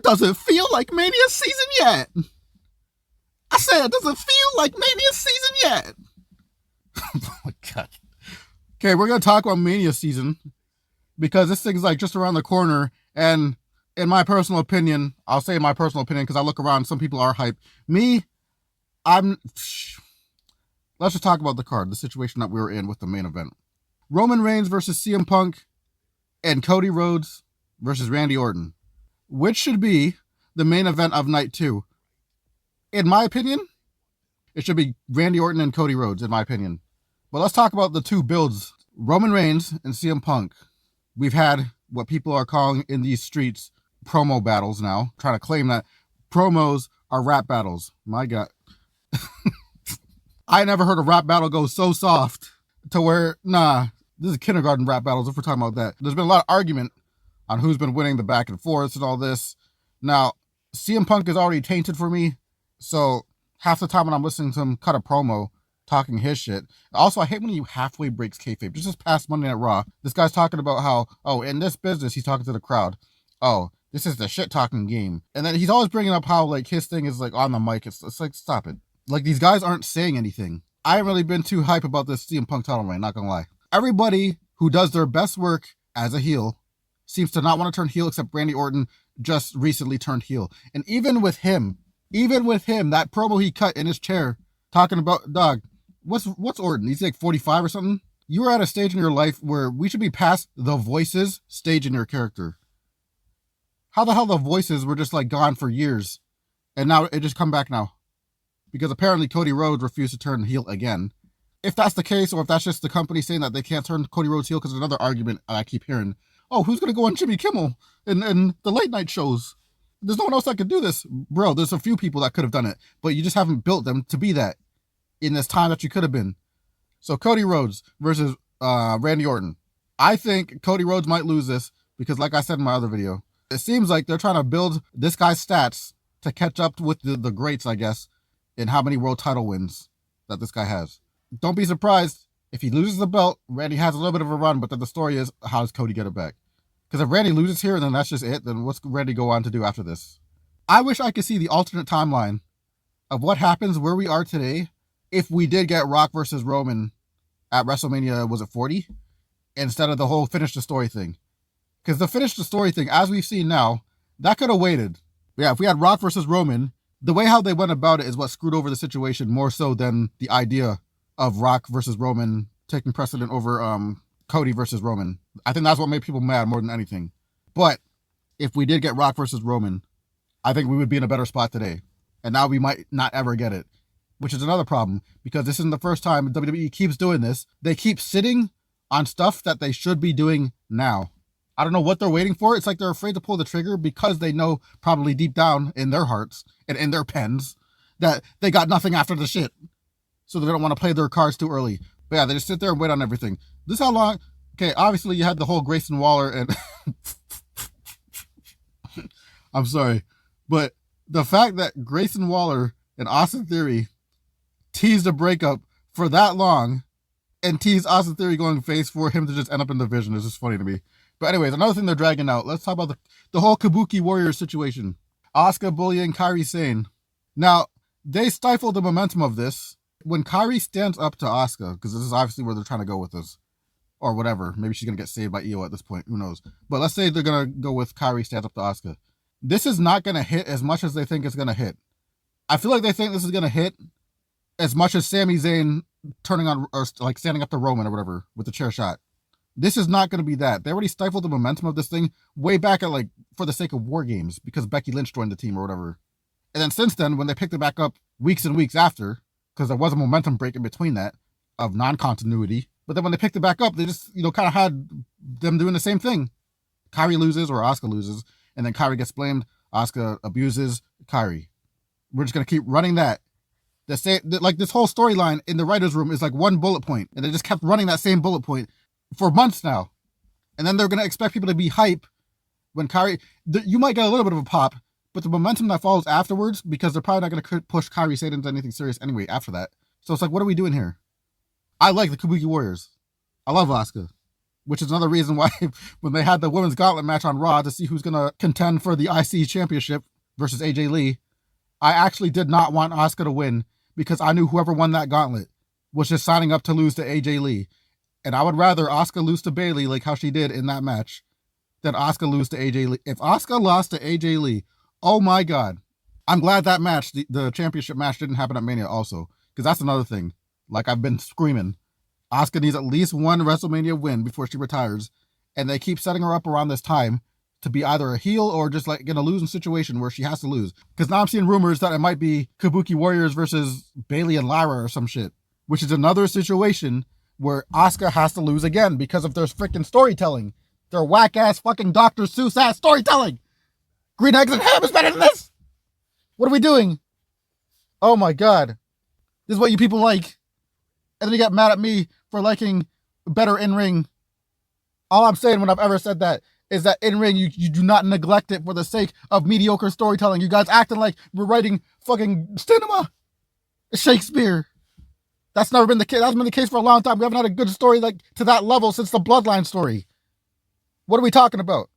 does it feel like Mania season yet? I said, does it feel like Mania season yet? Oh my God. Okay, we're going to talk about Mania season because this thing's like just around the corner. And in my personal opinion, I'll say my personal opinion because I look around, some people are hyped. Me, let's just talk about the card, the situation that we were in with the main event. Roman Reigns versus CM Punk and Cody Rhodes versus Randy Orton. Which should be the main event of night 2? In my opinion, it should be Randy Orton and Cody Rhodes, in my opinion. But let's talk about the two builds. Roman Reigns and CM Punk. We've had what people are calling in these streets promo battles now, trying to claim that promos are rap battles. My God. I never heard a rap battle go so soft to where, this is kindergarten rap battles if we're talking about that. There's been a lot of argument on who's been winning the back and forth and all this. Now, CM Punk is already tainted for me, so half the time when I'm listening to him cut a promo, talking his shit. Also, I hate when he halfway breaks kayfabe. Just this past Monday Night Raw, this guy's talking about how, in this business, he's talking to the crowd. This is the shit-talking game. And then he's always bringing up how, like, his thing is, like, on the mic. It's like, stop it. Like, these guys aren't saying anything. I haven't really been too hype about this CM Punk title reign, not gonna lie. Everybody who does their best work as a heel seems to not want to turn heel except Randy Orton just recently turned heel. And even with him, that promo he cut in his chair talking about, dog, what's Orton? He's like 45 or something. You are at a stage in your life where we should be past the voices stage in your character. How the hell the voices were just like gone for years and now it just come back now? Because apparently Cody Rhodes refused to turn heel again. If that's the case, or if that's just the company saying that they can't turn Cody Rhodes heel, because another argument I keep hearing, who's going to go on Jimmy Kimmel and the late night shows? There's no one else that could do this. Bro, there's a few people that could have done it, but you just haven't built them to be that in this time that you could have been. So Cody Rhodes versus Randy Orton. I think Cody Rhodes might lose this because, like I said in my other video, it seems like they're trying to build this guy's stats to catch up with the greats, I guess, in how many world title wins that this guy has. Don't be surprised if he loses the belt. Randy has a little bit of a run, but then the story is, how does Cody get it back? Because if Randy loses here and then that's just it, then what's Randy go on to do after this? I wish I could see the alternate timeline of what happens where we are today if we did get Rock versus Roman at WrestleMania, was it 40? Instead of the whole finish the story thing. Because the finish the story thing, as we've seen now, that could have waited. But yeah, if we had Rock versus Roman, the way how they went about it is what screwed over the situation more so than the idea of Rock versus Roman taking precedent over Cody versus Roman. I think that's what made people mad more than anything. But if we did get Rock versus Roman, I think we would be in a better spot today. And now we might not ever get it, which is another problem because this isn't the first time WWE keeps doing this. They keep sitting on stuff that they should be doing now. I don't know what they're waiting for. It's like they're afraid to pull the trigger because they know probably deep down in their hearts and in their pens that they got nothing after the shit. So they don't want to play their cards too early. But yeah, they just sit there and wait on everything. This is how long... Okay, obviously you had the whole Grayson Waller and... I'm sorry. But the fact that Grayson Waller and Austin Theory teased a breakup for that long and teased Austin Theory going face for him to just end up in the division is just funny to me. But anyways, another thing they're dragging out. Let's talk about the whole Kabuki Warriors situation. Asuka bullying Kairi Sane. Now, they stifled the momentum of this when Kairi stands up to Asuka, because this is obviously where they're trying to go with this. Or whatever. Maybe she's going to get saved by Io at this point. Who knows? But let's say they're going to go with Kairi stands up to Asuka. This is not going to hit as much as they think it's going to hit. I feel like they think this is going to hit as much as Sami Zayn turning on, or like standing up to Roman or whatever with the chair shot. This is not going to be that. They already stifled the momentum of this thing way back at, like, for the sake of War Games, because Becky Lynch joined the team or whatever. And then since then, when they picked it back up weeks and weeks after, because there was a momentum break in between that of non-continuity, but then when they picked it back up, they just, kind of had them doing the same thing. Kairi loses or Asuka loses, and then Kairi gets blamed. Asuka abuses Kairi. We're just going to keep running that. Like, this whole storyline in the writer's room is like one bullet point, and they just kept running that same bullet point for months now. And then they're going to expect people to be hype when Kairi... You might get a little bit of a pop, but the momentum that follows afterwards, because they're probably not going to push Kairi Sane into anything serious anyway after that. So it's like, what are we doing here? I like the Kabuki Warriors. I love Asuka. which is another reason why when they had the women's gauntlet match on Raw to see who's going to contend for the IC championship versus AJ Lee, I actually did not want Asuka to win because I knew whoever won that gauntlet was just signing up to lose to AJ Lee. And I would rather Asuka lose to Bayley like how she did in that match than Asuka lose to AJ Lee. If Asuka lost to AJ Lee, oh my God. I'm glad that match, the championship match, didn't happen at Mania also, because that's another thing. Like I've been screaming, Asuka needs at least one WrestleMania win before she retires, and they keep setting her up around this time to be either a heel or just like in a losing situation where she has to lose. Because now I'm seeing rumors that it might be Kabuki Warriors versus Bayley and Lyra or some shit, which is another situation where Asuka has to lose again because of their freaking storytelling. Their whack-ass fucking Dr. Seuss-ass storytelling. Green eggs and ham is better than this. What are we doing? Oh my God. This is what you people like. And then you get mad at me for liking better in-ring. All I'm saying when I've ever said that is that in-ring, you do not neglect it for the sake of mediocre storytelling. You guys acting like we're writing fucking cinema. Shakespeare. That's never been the case. That's been the case for a long time. We haven't had a good story like to that level since the Bloodline story. What are we talking about?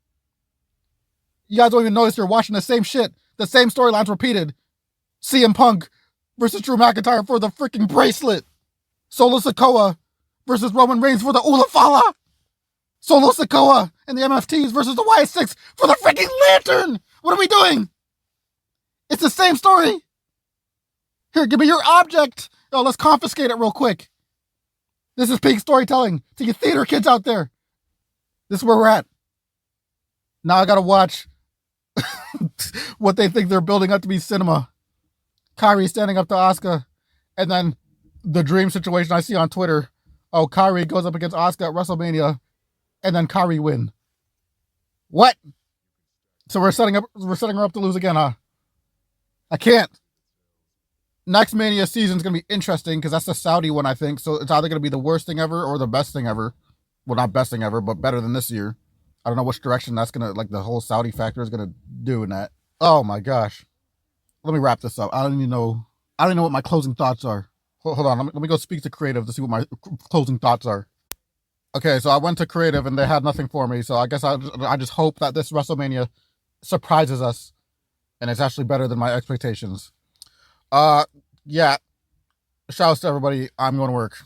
You guys don't even notice you're watching the same shit. The same storylines repeated. CM Punk versus Drew McIntyre for the freaking bracelet. Solo Sikoa versus Roman Reigns for the Ulafala. Solo Sikoa and the MFTs versus the Y6 for the freaking lantern. What are we doing? It's the same story. Here, give me your object. Oh, let's confiscate it real quick. This is peak storytelling to you theater kids out there. This is where we're at. Now I gotta watch what they think they're building up to be cinema. Kairi standing up to Asuka, and then the dream situation I see on Twitter. Oh, Kairi goes up against Asuka at WrestleMania, and then Kairi win. What? So we're setting her up to lose again, huh? I can't. Next Mania season is gonna be interesting because that's the Saudi one, I think. So it's either gonna be the worst thing ever or the best thing ever. Well, not best thing ever, but better than this year. I don't know which direction that's gonna, like, the whole Saudi factor is gonna do in that. Oh my gosh. Let me wrap this up. I don't even know what my closing thoughts are. Hold on, let me go speak to creative to see what my closing thoughts are. Okay, so I went to creative and they had nothing for me. So I guess I just hope that this WrestleMania surprises us and it's actually better than my expectations. Yeah. Shouts to everybody. I'm going to work.